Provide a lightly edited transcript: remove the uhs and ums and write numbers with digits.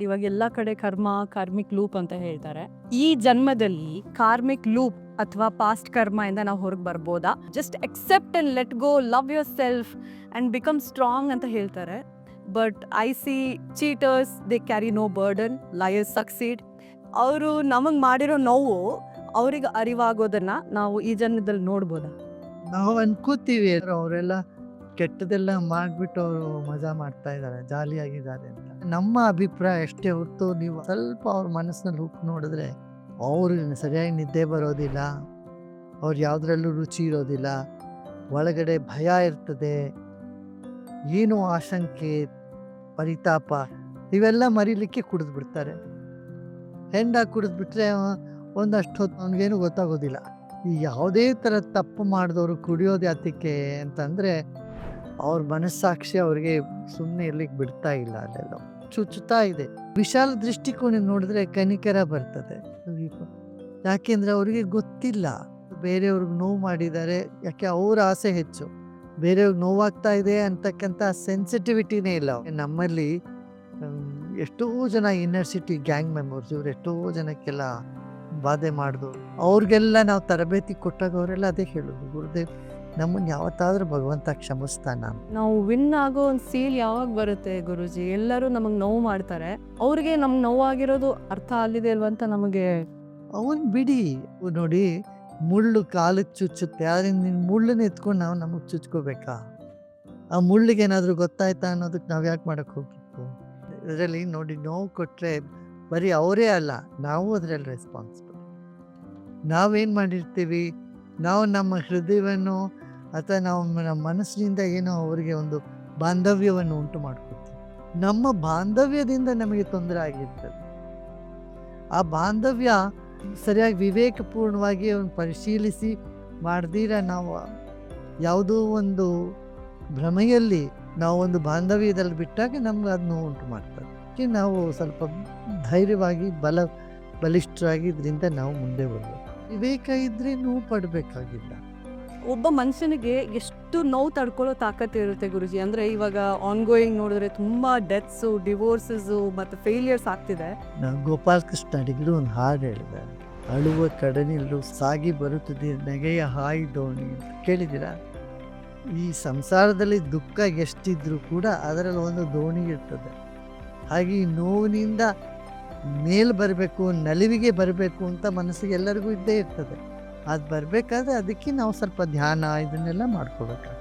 ಇವಾಗ ಎಲ್ಲ ಕಡೆ ಕರ್ಮ ಕಾರ್ಮಿಕ್ ಲೂಪ್ ಅಂತ ಹೇಳ್ತಾರೆ. ಈ ಜನ್ಮದಲ್ಲಿ ಕಾರ್ಮಿಕ್ ಲೂಪ್ ಅಥವಾ ಪಾಸ್ಟ್ ಕರ್ಮ ಇಂದ ನಾವು ಹೊರಗೆ ಬರ್ಬೋದಾ? Just accept and let go, love yourself and become strong ಅಂತ ಹೇಳ್ತಾರೆ. But I see cheaters they carry no burden, liars succeed. ಅವರು ನಮಗೆ ಮಾಡಿರೋ ನೋವು ಅವ್ರಿಗೆ ಅರಿವಾಗೋದನ್ನ ನಾವು ಈ ಜನ್ಮದಲ್ಲಿ ನೋಡ್ಬೋದಾ? ನಾವು ಅನ್ಕೋತೀವಿ ಅವರೆಲ್ಲ ಕೆಟ್ಟದೆಲ್ಲ ಮಾಡ್ಬಿಟ್ಟು ಅವರು ಮಜಾ ಮಾಡ್ತಾ ಇದ್ದಾರೆ, ಜಾಲಿಯಾಗಿದ್ದಾರೆ ಅಂತ. ನಮ್ಮ ಅಭಿಪ್ರಾಯ ಅಷ್ಟೇ ಹೊರತು ನೀವು ಸ್ವಲ್ಪ ಅವ್ರ ಮನಸ್ಸಿನಲ್ಲಿ ಹುಕ್ ನೋಡಿದ್ರೆ ಅವ್ರಿಗೆ ಸರಿಯಾಗಿ ನಿದ್ದೆ ಬರೋದಿಲ್ಲ, ಅವ್ರು ಯಾವುದ್ರಲ್ಲೂ ರುಚಿ ಇರೋದಿಲ್ಲ, ಒಳಗಡೆ ಭಯ ಇರ್ತದೆ, ಏನು ಆಶಂಕೆ ಪರಿತಾಪ ಇವೆಲ್ಲ ಮರೀಲಿಕ್ಕೆ ಕುಡಿದು ಬಿಡ್ತಾರೆ. ಹೆಂಡ ಕುಡಿದ್ಬಿಟ್ರೆ ಒಂದಷ್ಟು ಹೊತ್ತು ಅವ್ನಿಗೇನು ಗೊತ್ತಾಗೋದಿಲ್ಲ. ಈ ಯಾವುದೇ ಥರ ತಪ್ಪು ಮಾಡಿದವರು ಕುಡಿಯೋದು ಯಾತಕ್ಕೆ ಅಂತಂದರೆ ಅವ್ರ ಮನಸ್ಸಾಕ್ಷಿ ಅವ್ರಿಗೆ ಸುಮ್ಮನೆ ಇರ್ಲಿಕ್ಕೆ ಬಿಡ್ತಾ ಇಲ್ಲ, ಅಲ್ಲೆಲ್ಲ ಚುಚ್ಚುತ್ತಾ ಇದೆ. ವಿಶಾಲ ದೃಷ್ಟಿಕೋನ ನೋಡಿದ್ರೆ ಕನಿಕರ ಬರ್ತದೆ. ಯಾಕೆಂದರೆ ಅವ್ರಿಗೆ ಗೊತ್ತಿಲ್ಲ ಬೇರೆಯವ್ರಿಗೆ ನೋವು ಮಾಡಿದ್ದಾರೆ, ಯಾಕೆ ಅವ್ರ ಆಸೆ ಹೆಚ್ಚು, ಬೇರೆಯವ್ರಿಗೆ ನೋವಾಗ್ತಾ ಇದೆ ಅಂತಕ್ಕಂಥ ಸೆನ್ಸಿಟಿವಿಟಿನೇ ಇಲ್ಲ ನಮ್ಮಲ್ಲಿ. ಎಷ್ಟೋ ಜನ ಇನ್ನರ್ ಸಿಟಿ ಗ್ಯಾಂಗ್ ಮೆಂಬರ್ಸ್ ಇವ್ರು ಎಷ್ಟೋ ಜನಕ್ಕೆಲ್ಲ ಬಾಧೆ ಮಾಡಿದ್ರು. ಅವ್ರಿಗೆಲ್ಲ ನಾವು ತರಬೇತಿ ಕೊಟ್ಟಾಗ ಅವರೆಲ್ಲ ಅದೇ ಹೇಳೋದು, ಗುರುದೇವ್ ನಮ್ಮನ್ನು ಯಾವತ್ತಾದ್ರೂ ಭಗವಂತ ಕ್ಷಮಿಸ್ತಾನ. ನಾವು ವಿನ್ ಆಗೋ ಒಂದು ಸೀಲ್ ಯಾವಾಗ ಬರುತ್ತೆ ಗುರುಜಿ? ಎಲ್ಲರೂ ನಮಗೆ ನೋವು ಮಾಡ್ತಾರೆ, ಅವ್ರಿಗೆ ನಮ್ಗೆ ನೋವಾಗಿರೋದು ಅರ್ಥ ಆಗಿದೆ ಅಲ್ವಾ ಅಂತ ನಮಗೆ. ಅವನ್ ಬಿಡಿ, ನೋಡಿ ಮುಳ್ಳು ಕಾಲಕ್ಕೆ ಚುಚ್ಚುತ್ತೆ, ಆದರೆ ನಿನ್ನ ಮುಳ್ಳನ್ನ ಎತ್ಕೊಂಡು ನಾವು ನಮಗೆ ಚುಚ್ಕೋಬೇಕಾ? ಆ ಮುಳ್ಳಿಗೆ ಏನಾದರೂ ಗೊತ್ತಾಯ್ತಾ ಅನ್ನೋದಕ್ಕೆ ನಾವು ಯಾಕೆ ಮಾಡೋಕ್ಕೆ ಹೋಗ್ಬೇಕು? ಇದರಲ್ಲಿ ನೋಡಿ, ನೋವು ಕೊಟ್ಟರೆ ಬರೀ ಅವರೇ ಅಲ್ಲ, ನಾವು ಅದರಲ್ಲಿ ರೆಸ್ಪಾನ್ಸಿಬಲ್. ನಾವೇನು ಮಾಡಿರ್ತೀವಿ, ನಾವು ನಮ್ಮ ಹೃದಯವನ್ನು ಅಥವಾ ನಾವು ನಮ್ಮ ಮನಸ್ಸಿನಿಂದ ಏನೋ ಅವರಿಗೆ ಒಂದು ಬಾಂಧವ್ಯವನ್ನು ಉಂಟು ಮಾಡ್ಕೊತೀವಿ. ನಮ್ಮ ಬಾಂಧವ್ಯದಿಂದ ನಮಗೆ ತೊಂದರೆ ಆಗಿರ್ತದೆ. ಆ ಬಾಂಧವ್ಯ ಸರಿಯಾಗಿ ವಿವೇಕಪೂರ್ಣವಾಗಿ ಪರಿಶೀಲಿಸಿ ಮಾಡ್ದಿರ ನಾವು ಯಾವುದೋ ಒಂದು ಭ್ರಮೆಯಲ್ಲಿ ನಾವು ಒಂದು ಬಾಂಧವ್ಯದಲ್ಲಿ ಬಿಟ್ಟಾಗ ನಮ್ಗೆ ಅದು ನೋವು ಉಂಟು ಮಾಡ್ತದೆ. ನಾವು ಸ್ವಲ್ಪ ಧೈರ್ಯವಾಗಿ ಬಲಿಷ್ಠರಾಗಿ ಇದರಿಂದ ನಾವು ಮುಂದೆ ಬರಬೇಕು. ವಿವೇಕ ಇದ್ರೆ ನೋವು ಪಡಬೇಕಾಗಿಲ್ಲ. ಒಬ್ಬ ಮನುಷ್ಯನಿಗೆ ಎಷ್ಟು ನೋವು ತಡ್ಕೊಳ್ಳೋ ತಾಕತ್ತು ಇರುತ್ತೆ ಗುರುಜಿ? ಅಂದರೆ ಇವಾಗ ಆನ್ಗೋಯಿಂಗ್ ನೋಡಿದ್ರೆ ತುಂಬ ಡೆತ್ಸು, ಡಿವೋರ್ಸಸ್ಸು ಮತ್ತು ಫೇಲಿಯರ್ಸ್ ಆಗ್ತಿದೆ. ನಾವು ಗೋಪಾಲ್ ಕೃಷ್ಣ ಅಡಿಗರು ಒಂದು ಹಾಡು ಹೇಳಿದೆ, ಅಳುವ ಕಡಲಿಲ್ಲೂ ಸಾಗಿ ಬರುತ್ತದೆ ನೆಗೆಯ ಹಾಯಿ ದೋಣಿ ಅಂತ. ಕೇಳಿದ್ದೀರಾ? ಈ ಸಂಸಾರದಲ್ಲಿ ದುಃಖ ಎಷ್ಟಿದ್ರೂ ಕೂಡ ಅದರಲ್ಲಿ ಒಂದು ದೋಣಿ ಇರ್ತದೆ. ಹಾಗೆ ಈ ನೋವಿನಿಂದ ಮೇಲ್ ಬರಬೇಕು, ನಲಿವಿಗೆ ಬರಬೇಕು ಅಂತ ಮನಸ್ಸಿಗೆ ಎಲ್ಲರಿಗೂ ಇದ್ದೇ ಇರ್ತದೆ. ಅದು ಬರಬೇಕಾದ್ರೆ ಅದಕ್ಕೆ ನಾವು ಸ್ವಲ್ಪ ಧ್ಯಾನ ಇದನ್ನೆಲ್ಲ ಮಾಡ್ಕೋಬೇಕು.